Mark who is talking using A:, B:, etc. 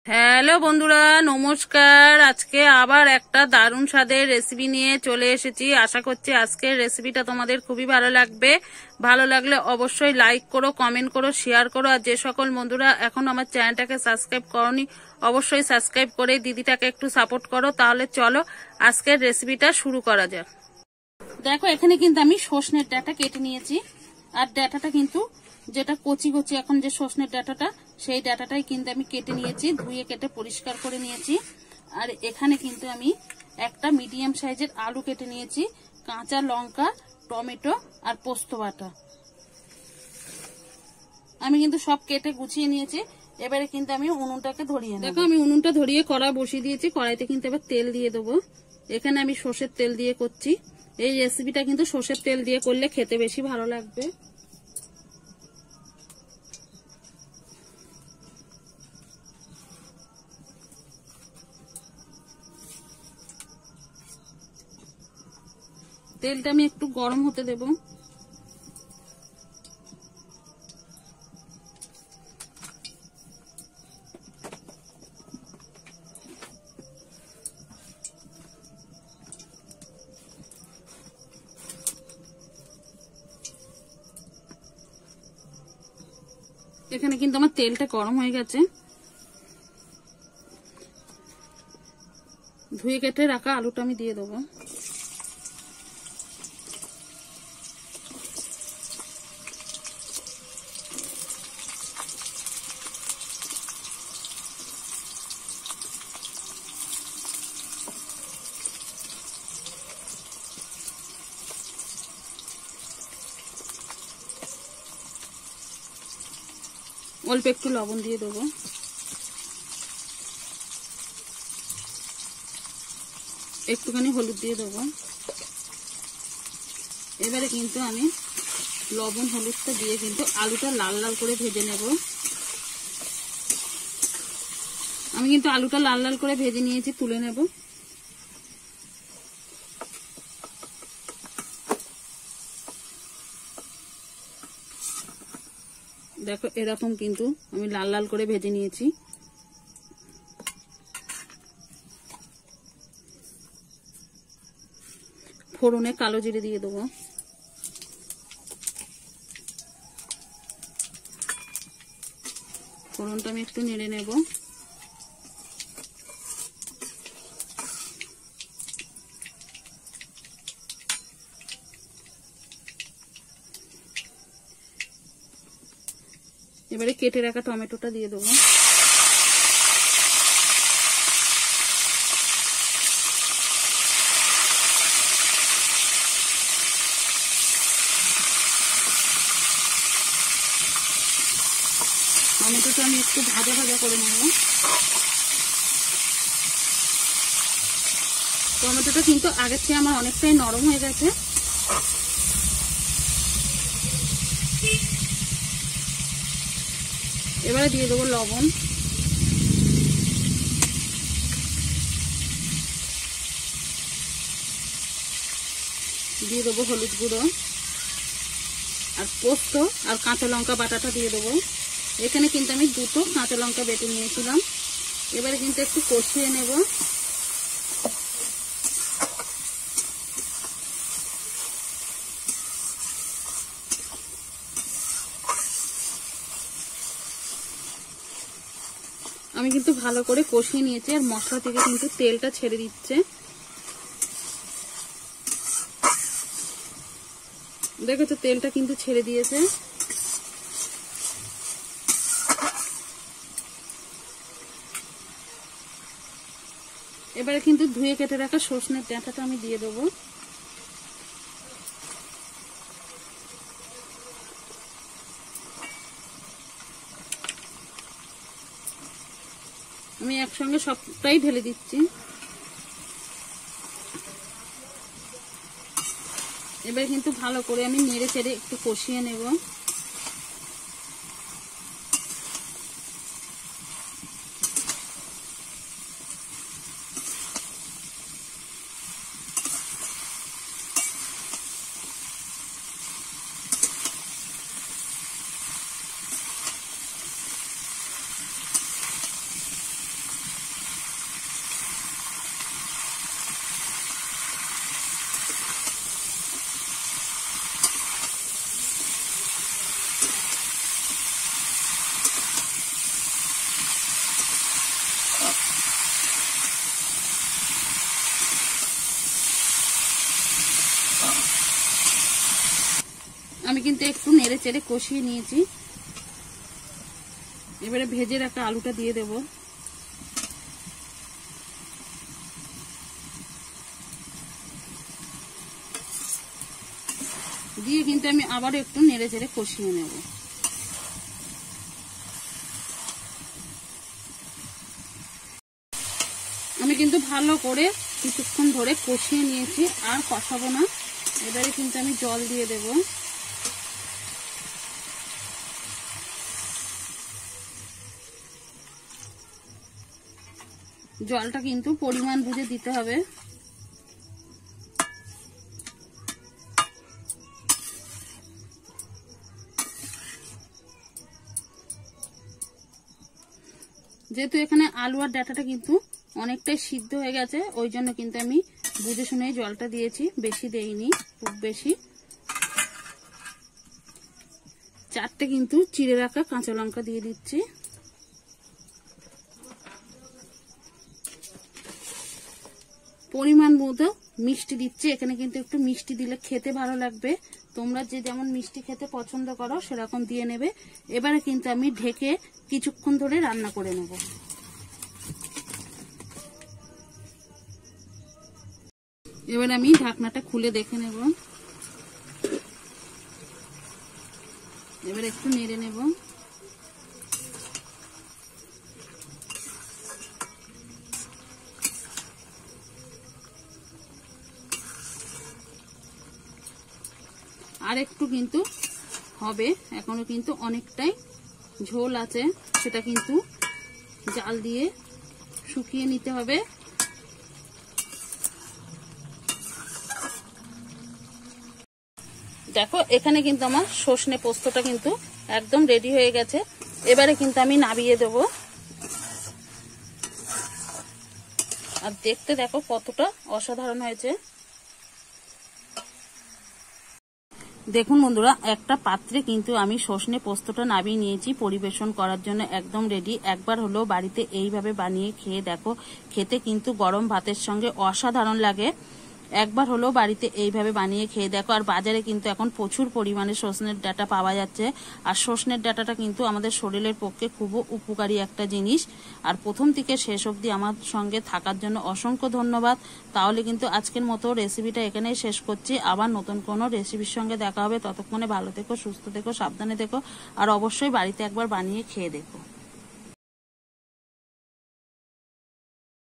A: Hello বন্ধুরা, নমস্কার। আজকে আবার একটা দারুণ স্বাদের রেসিপি নিয়ে চলে এসেছি। আশা করছি আজকের রেসিপিটা তোমাদের খুবই ভালো লাগবে। ভালো লাগলে অবশ্যই লাইক করো, কমেন্ট করো, শেয়ার করো। আর যে সকল বন্ধুরা এখন আমার চ্যানেলটাকে সাবস্ক্রাইব করোনি, অবশ্যই সাবস্ক্রাইব করে দিদিটাকে একটু সাপোর্ট করো। তাহলে চলো আজকের রেসিপিটা শুরু করা যাক। দেখো, এখানে কিন্তু আমি সজনের ডাঁটা কেটে নিয়েছি। আর ডাঁটাটা কিন্তু যেটা কচি কচি এখন যে সজনের ডাঁটাটা, সেই ডাঁটাটাই কিন্তু আমি কেটে নিয়েছি, ধুয়ে কেটে পরিষ্কার করে নিয়েছি। আর এখানে কিন্তু আমি একটা মিডিয়াম সাইজের আলু কেটে নিয়েছি, কাঁচা লঙ্কা, টমেটো আর পোস্ত বাটা আমি কিন্তু সব কেটে গুছিয়ে নিয়েছি। এবারে কিন্তু আমি উনুনটাকে ধরিয়ে নেব। দেখো, আমি উনুনটা ধরিয়ে কড়াই বসিয়ে দিয়েছি। কড়াইতে কিন্তু এবার তেল দিয়ে দেবো। এখানে আমি সর্ষের তেল দিয়ে করছি। এই রেসিপিটা কিন্তু সর্ষের তেল দিয়ে করলে খেতে বেশি ভালো লাগবে। তেলটা আমি একটু গরম হতে দেব। এখানে কিন্তু আমার তেলটা গরম হয়ে গেছে। ধুয়ে কেটে রাখা আলুটা আমি দিয়ে দেবো। অল্প একটু লবণ দিয়ে দেবো। একটুখানি হলুদ দিয়ে দেবো। এবারে কিন্তু আমি লবণ হলুদটা দিয়ে কিন্তু আলুটা লাল লাল করে ভেজে নেব। আমি কিন্তু আলুটা লাল লাল করে ভেজে নিয়েছি, তুলে নেব। দেখো, এরকম কিন্তু আমি লাল লাল করে ভেজে নিয়েছি। ফোড়নে কালো জিরে দিয়ে দেবো। ফোড়নটা আমি একটু নেড়ে নেব। এবারে কেটে রাখা টমেটোটা দিয়ে দেবো। টমেটোটা আমি একটু ভাজা ভাজা করে নেব। টমেটোটা কিন্তু আগের চেয়ে আমার অনেকটাই নরম হয়ে গেছে। এবারে দিয়ে দেবো লবণ। দিয়ে দেবো হলুদ গুঁড়ো আর পোস্ত আর কাঁচা লঙ্কা বাটাটা দিয়ে দেবো। এখানে কিন্তু আমি দুটো কাঁচা লঙ্কা বেটে নিয়েছিলাম। এবারে কিন্তু একটু কষিয়ে নেব। আমি কিন্তু ভালো করে কষিয়ে নিয়েছি। আর মশলা থেকে কিন্তু তেলটা ছেড়ে দিচ্ছে। দেখো তো, তেলটা কিন্তু ছেড়ে দিয়েছে। এবারে কিন্তু ধুয়ে কেটে রাখা সজনের ডাঁটাটা আমি দিয়ে দেবো। আমি একসঙ্গে সবটাই ঢেলে দিচ্ছি। এবার কিন্তু ভালো করে আমি নেড়ে চেড়ে একটু কষিয়ে নেব। কিন্তু একটু নেড়ে চেড়ে কষিয়ে নিয়েছি। এবারে ভেজে রাখা আলুটা দিয়ে দেব। দিয়ে কিন্তু আমি আবারও একটু নেড়ে চেড়ে কষিয়ে নেব। আমি কিন্তু ভালো করে কিছুক্ষণ ধরে কষিয়ে নিয়েছি, আর কষাবো না। এবারে কিন্তু আমি জল দিয়ে দেব। জলটা কিন্তু পরিমাণ বুঝে দিতে হবে। যেহেতু এখানে আলু আর ডাঁটাটা কিন্তু অনেকটাই সিদ্ধ হয়ে গেছে, ওই জন্য কিন্তু আমি বুঝে শুনে জলটা দিয়েছি, বেশি দেইনি খুব বেশি। 4টে কিন্তু চিড়ে রাখা কাঁচা লঙ্কা দিয়ে দিচ্ছি। পরিমাণ মতো মিষ্টি দিচ্ছি। এখানে কিন্তু একটু মিষ্টি দিলে খেতে ভালো লাগবে। তোমরা যে যেমন মিষ্টি খেতে পছন্দ করো সেরকম দিয়ে নেবে। এবারে কিন্তু আমি ঢেকে কিছুক্ষণ ধরে রান্না করে নেব। এবার আমি ঢাকনাটা খুলে দেখে নেব। এবার একটু নেড়ে নেব। আর একটু কিন্তু হবে, এখনো কিন্তু অনেকটাই ঝোল আছে, সেটা কিন্তু জাল দিয়ে শুকিয়ে নিতে হবে। দেখো এখানে কিন্তু আমার সজনে পোস্তটা কিন্তু একদম রেডি হয়ে গেছে। এবারে কিন্তু আমি নামিয়ে দেব। আর দেখতে দেখো কতটা অসাধারণ হয়েছে। দেখুন বন্ধুরা, একটা পাত্রে কিন্তু আমি সজনে পোস্তটা নামিয়ে নিয়েছি, পরিবেশন করার জন্য একদম রেডি। একবার হলো বাড়িতে এইভাবে বানিয়ে খেয়ে দেখো, খেতে কিন্তু গরম ভাতের সঙ্গে অসাধারণ লাগে। একবার হলো বাড়িতে এইভাবে বানিয়ে খেয়ে দেখো। আর বাজারে কিন্তু এখন প্রচুর পরিমাণে সজনের ডাঁটা পাওয়া যাচ্ছে। আর সজনের ডাঁটাটা কিন্তু আমাদের শরীরের পক্ষে খুব উপকারী একটা জিনিস। আর প্রথম থেকে শেষ অবধি আমার সঙ্গে থাকার জন্য অসংখ্য ধন্যবাদ। তাহলে কিন্তু আজকের মতো রেসিপিটা এখানেই শেষ করছি। আবার নতুন কোনো রেসিপির সঙ্গে দেখা হবে। ততক্ষণে ভালো থেকো, সুস্থ থেকো, সাবধানে থেকো। আর অবশ্যই বাড়িতে একবার বানিয়ে খেয়ে দেখো।